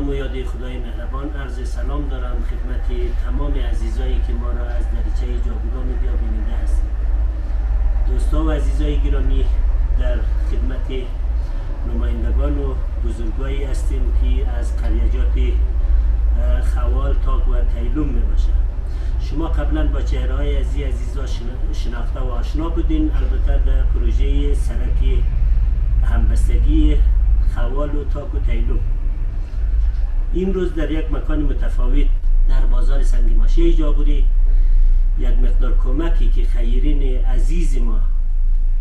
نام و یاد خدای مهربان عرض سلام دارم خدمت تمام عزیزایی که ما را از دریچه جاودان بیا بیننده هستند. دوستا و عزیزای گرامی، در خدمت نمایندگان و بزرگایی هستیم که از قریجات خوال، تاک و تیلوم می باشند. شما قبلا با چهره های عزیزا شناخته و آشنا بودین. البته در پروژه سرک همبستگی خوال و تاک و تیلوم این روز در یک مکان متفاوت در بازار سنگ ماشه جاغوری یک مقدار کمکی که خیرین عزیز ما،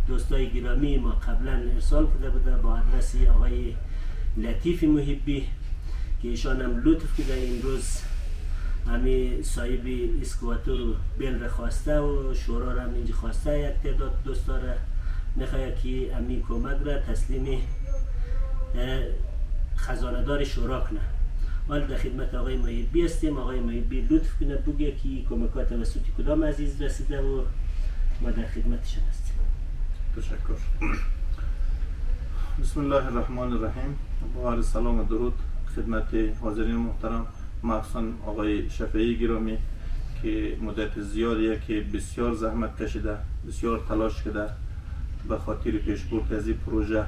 دوستای گرامی ما قبلا ارسال کرده بوده با آدرس آقای لطیف محبی که ایشان هم لطف کرده این روز همی صاحب اسکواتور و بیل را خواسته و شورا را هم اینجا خواسته یک تعداد دوستا را میخواه که همی کمک را تسلیم خزاندار شورا کنه. حال در خدمت آقای محبی هستیم. آقای محبی لطف کنه بگه که کمکات توسط کدام عزیز رسیده و ما در خدمتشان هستیم. تشکر. بسم الله الرحمن الرحیم. با عرض سلام و درود خدمت حاضرین محترم، مخصوصا آقای شفیعی گرامی که مدت زیادیه که بسیار زحمت کشیده، بسیار تلاش کرده به خاطر پیشبرد از این پروژه.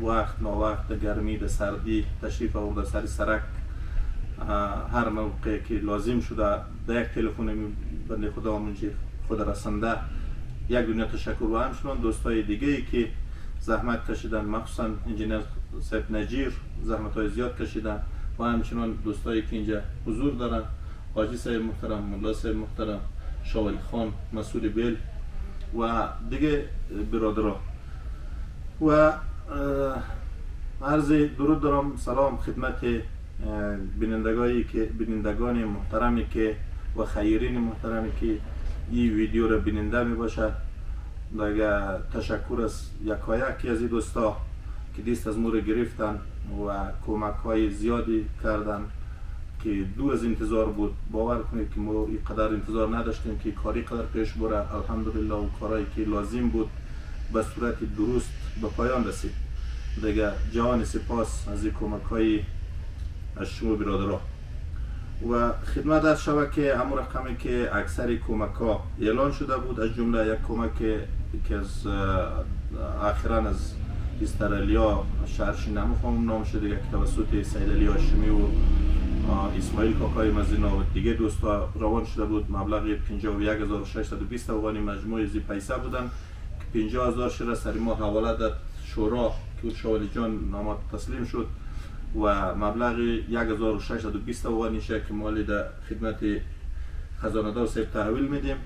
وقت ناوقت، گرمی، سردی تشریف آورده سر سرک. هر موقع که لازم شده در یک تلفن بنده خدا منجی خود رسنده یک دنیا تشکر. و همچنان دوستای دیگه ای که زحمت کشیدن، مخصوصا انجینر صاحب نجیر زحمت های زیاد کشیدن و همچنان دوستایی که اینجا حضور دارن، حاجی صاحب محترم، مولا صاحب محترم، شاولی خان، مسئول بیل و دیگه برادران. و عرض درود دارم، سلام خدمت بینندگان محترمی که و خیرین محترمی که این ویدیو را بیننده می باشد. دیگه تشکر از یکایکی از این دوستا که دیست از مور گرفتن و کمک های زیادی کردن که دو از انتظار بود. باور کنید که ما اینقدر انتظار نداشتیم که کاری قدر پیش بره. الحمدلله و کارهایی که لازم بود به صورت درست به پایان رسید. دیگه جهان سپاس از این کمک های از شما برادران. و خدمت از شبکه همون رقمی که اکثر کمک ها اعلان شده بود، از جمله یک کمک که از اخیراً از استرالیا شهرشین نمیخوام نام شده، یک توسط سید علی هاشمی و اسماعیل کاکای مزینا و دیگه دوستا روان شده بود. مبلغ 51620 افغانی مجموع زی پیسه بودن که 50000 شده سر ما حواله داد شورا که شاولی جان نامات تسلیم شد و مبلغ 1620 افغانی شه که مالی در خدمت خزاندار صاحب تحویل میدیم.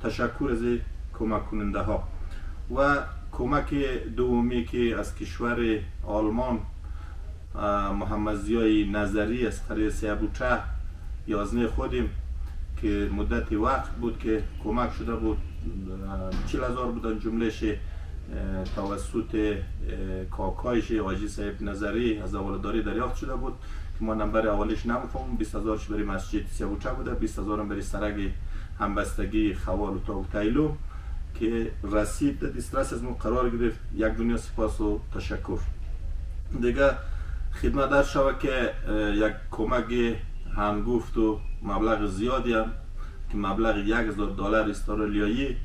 تشکر از کمک کننده ها. و کمک دومی که از کشور آلمان محمد ضیای نظری از قریه سیابوچه یازنه خودیم که مدت وقت بود که کمک شده بود، 40000 بودن جملهش توسط کاکایش حاجی صاحب نظری از اولاداری دریافت شده بود که ما نمبر اولیش نمیفهمم. 20000 برای مسجد سیابوچه بوده، 20000 برای سرک همبستگی خوال و تاک تیلوم که رسید در دسترس از ما قرار گرفت. یک دنیا سپاس و تشکر. دیگه خدمت در شبکه یک کمک هنگفت و مبلغ زیادی هم که مبلغ $1000 استرالیایی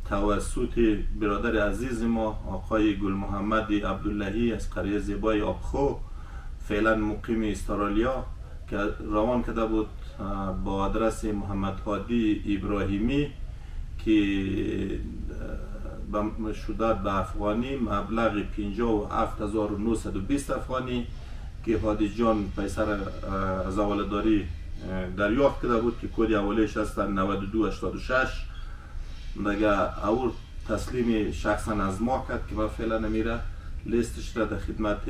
توسط برادر عزیز ما آقای گل محمد عبداللهی از قریه زیبای آبخو، فعلا مقیم استرالیا، که روان کرده بود با آدرس محمد هادی ابراهیمی که شده به افغانی مبلغ 57920 افغانی که هادی جان پیسر از اولاداری دریافت کرده بود که کد اولیش هستن 9286. دیگه او تسلیم شخصا از ما کرد که ما فعلا نمیره لیستش را در خدمت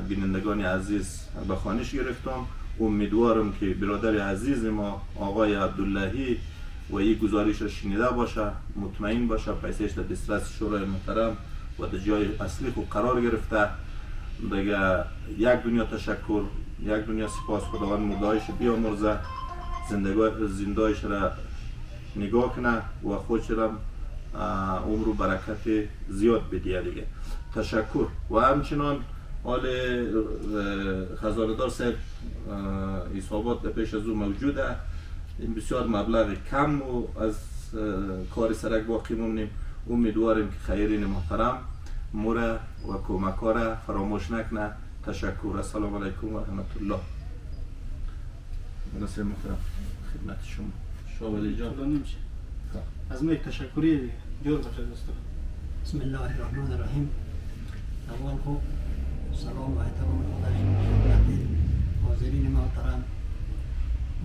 بینندگان عزیز به خوانش گرفتم. امیدوارم که برادر عزیز ما آقای عبداللهی و این گزارش را شنیده باشه، مطمئن باشه پیسهش در دسترس شورای محترم و در جای اصلی خود قرار گرفته. دیگه یک دنیا تشکر، یک دنیا سپاس. خداوند مردایش بیامرزه، زندایش را نگاه کنه و خودش را عمر و برکت زیاد بدیه دیگه. تشکر. و همچنان حال خزاندار صاحب حسابات پیش از او موجوده. این بسیار مبلغ کم و از کار سرک باقی مونیم. امیدواریم که خیرین محترم موره و کمکاره فراموش نکنه. تشکر. السلام علیکم و رحمت الله. ناصر محترم خدمت شما. شاه ولی جان نمیشه. از من یک تشکری جور باشه دوستان. بسم الله الرحمن الرحیم. اول خوب سلام و احترام خدای حاضرین محترم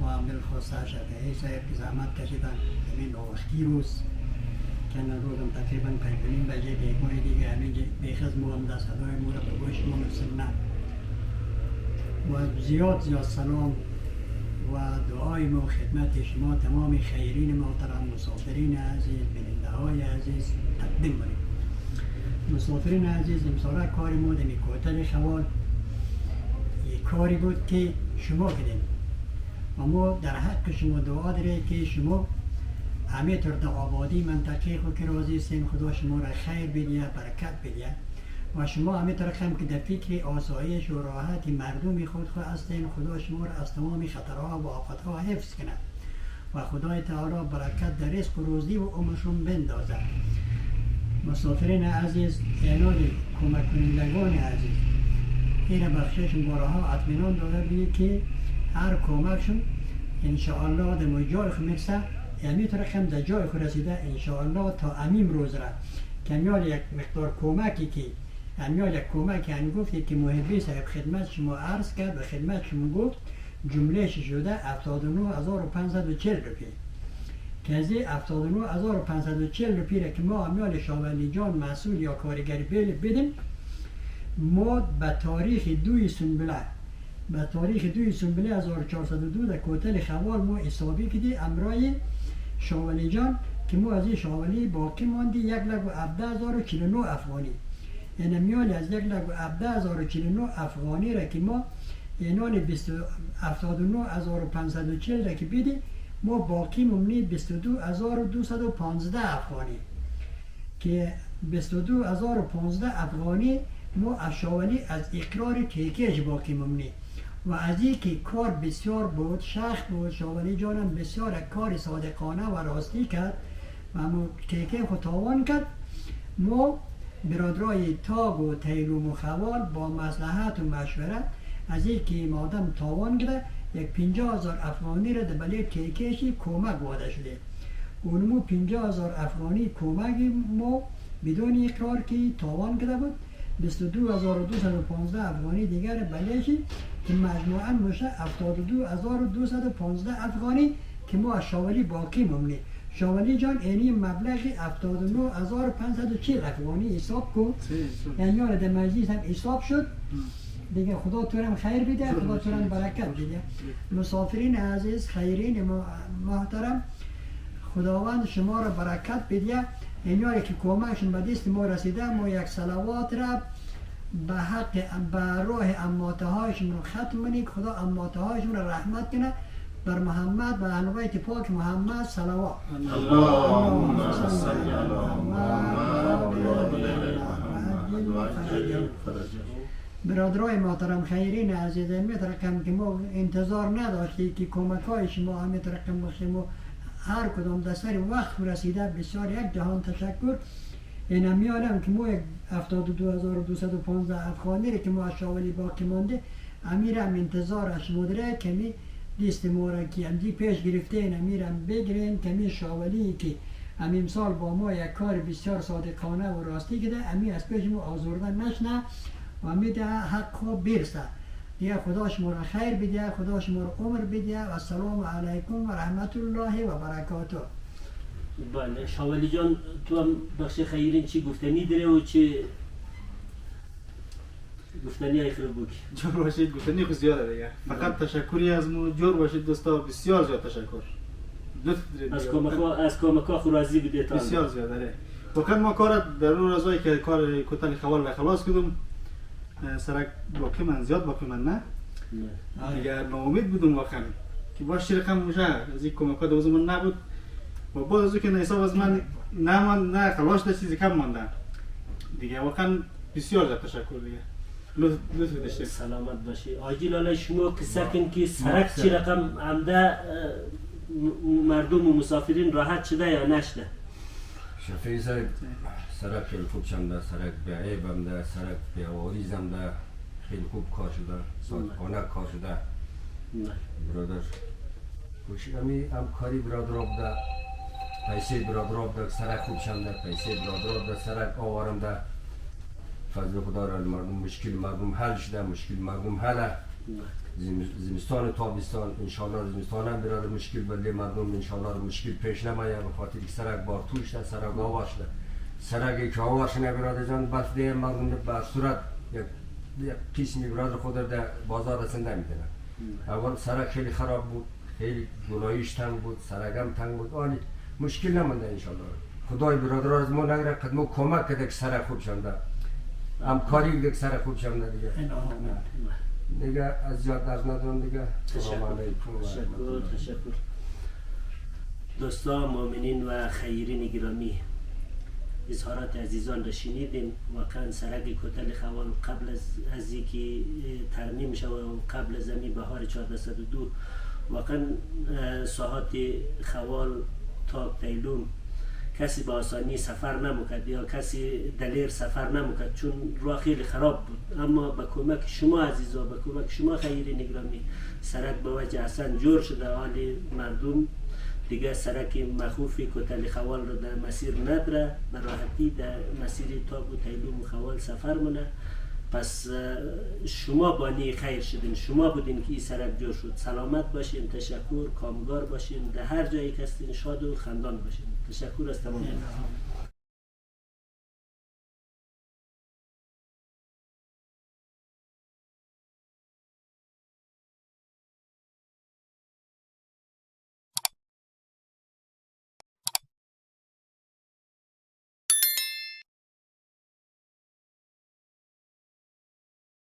و بالخصوص شفیعی صاحب که زحمت کشیدن همین نوختی روز که روزم تقریبا 5:30 بجه بیگونه دیگه همین بیخز مورم دست صدای مورم به گوش ما مرسل نه و زیاد سلام و دعای ما خدمت شما تمام خیرین محترم مسافرین عزیز بیننده های عزیز تقدیم کنیم. مسافرین عزیز امساله کاری ما دمی کوتل خوال یک کاری بود که شما کردیم و ما در حق شما دعا داره که شما همه طور در آبادی منطقه خود که راضی هستین خدا شما را خیر بدیه برکت بدیه و شما همه طور هم که در فکر آسایش و راحت مردم خود هستین خدا شما را از تمام خطرها و آفتها حفظ کنه و خدای تعالی برکت در رزق و روزی و عمرشون بندازه. مسافرین عزیز اینال کمک کنندگان عزیز این بخشش بارها اطمینان داده بید که هر کمکشون انشاءالله در جای خود میرسه یعنی طور هم در جای خود رسیده انشاءالله تا امیم روز را کمیال یک مقدار کمکی که کمیال یک کمک یعنی گفتی که محبی صاحب خدمت شما عرض کرد و خدمت شما گفت جملهش شده 79540 روپیه که از 79540 روپیه که ما امیال شاولی جان مسئول یا کارگری بدیم ما به تاریخ 2 سنبله 1402 در کوتل خوال ما حسابی کردی امرای شاولی جان که ما از این شاولی باقی ماندی 1,17,049 افغانی یعنی میال از 1,17,049 افغانی را که ما اینال 79,540 را که بیدی ما باقی ممنی 22,215 افغانی که 22,015 افغانی ما از شاولی از اقرار کیکش باقی ممنی و از این که کار بسیار بود شخص بود شاولی جانم بسیار کار صادقانه و راستی کرد و ما کیکه خود تاوان کرد ما برادرای تاگ و تیلوم و خوال با مصلحت و مشورت از این که مادم تاوان کرده 50,000 افغانی را در بلی کیکشی کمک واده شده اونمو 50,000 افغانی کمک ما بدون اقرار که تاوان کرده بود 22,215 افغانی دیگر بلیشی که مجموعاً میشه 72,215 افغانی که ما از شاولی باقی ممنی شاولی جان اینی مبلغ 79,540 افغانی حساب کن یعنی آره در مجلس هم حساب شد دیگه خدا تو هم خیر بده خدا تو هم برکت بده. مسافرین عزیز خیرین محترم خداوند شما را برکت بده اینایی که کمکشون به دست ما رسیده ما یک صلوات را به راه اماته هایشون رو ختم کنیم خدا اماته هایشون را رحمت کنه بر محمد و اهل بیت پاک محمد صلوات اللهم صل علی محمد. برادرای محترم خیرین عزیز میترکم که ما انتظار نداشتی که کمک های شما هم میترکم باشیم و هر کدام در سر وقت رسیده بسیار یک جهان تشکر این میالم که ما 72,215 افغانی را که ما از شاولی باقی مانده امیرم انتظارش مدره کمی لیست ما را که امدی پیش گرفته این امیرم بگیرین کمی شاولی که امیم سال با ما یک کار بسیار صادقانه و راستی کده امی از پیش ما آزردن نشنه و امید حق ها برسه دیگه خدا شما را خیر بده خدا شما را عمر بده و السلام علیکم و رحمت الله و برکاته. بله شاولی جان تو هم بخش خیرین چی گفتنی داره و چی گفتنی های خیلی بوکی جور باشید گفتنی خود زیاده دیگه فقط تشکری از ما جور باشید دوستا بسیار زیاد تشکر از کمکا خورازی بده تا بسیار زیاده واقعا ما کار در اون روزایی که کار کوتل خوال خلاص کردم سرک باقی من زیاد باقی من نه دیگه ناامید بودم واقعا که باش رقم میشه از این کمکا دوز من نبود و باز از که حساب از من نه خلاص ده چیزی کم مانده دیگه واقعا بسیار زیاد تشکر دیگه لطف داشته. سلامت باشی. آجی لاله شما قصه کن که سرک چی رقم عمده مردم و مسافرین راحت شده یا نشده؟ شفیع صاحب سرک خیلی خوب شده، سرک به عیب هم ده، سرک به عواریز هم ده، خیلی خوب کار شده، صادقانه کار شده. برادر کوشش هم کاری برادر بوده، پیسه برادر بوده، سرک خوب شده، پیسه برادر بوده، سرک آوارم ده. فضل خدا را مردم مشکل مردم حل شده، مشکل مردم حله. زمستان و تابستان انشالله زمستان هم برادر مشکل بله مردم انشالله مشکل پیش نمیاد به خاطر که سرک بار توش ده، سرک آوار شده. سرکی که آوار شده برادر جان بسته مردم به صورت یک قسمی برادر خود در بازار رسنده نمیتونه. اول سرک خیلی خراب بود، خیلی گلایش تنگ بود، سرک هم تنگ بود، ولی مشکل نمونده انشالله. خدای برادر از ما نگره قدمو کمک کرده که سرک خوب شده. همکاری یک سرک خوب شده دیگه. دیگه از زیاد نرز ندارم دیگه. تشکر. دوستان مؤمنین و خیرین گرامی، اظهارات عزیزان را شنیدیم. واقعا سرک کوتل خوال قبل از اینکه ترمیم شود و قبل از بهار 1402 واقعا ساحات خوال تا تیلوم کسی با آسانی سفر نمیکرد یا کسی دلیر سفر نمیکرد چون راه خیلی خراب بود. اما با کمک شما عزیزا، با کمک شما خیرین گرامی، سرک به وجه اصلا جور شده. حال مردم دیگه سرک مخوفی کوتل خوال رو در مسیر نداره، به راحتی در مسیر تاب و تیلوم و خوال سفر مونه. پس شما بانی خیر شدین، شما بودین که این سرک جور شد. سلامت باشین، تشکر، کامگار باشین، در هر جایی که هستین شاد و خندان باشین. تشکر از تمام.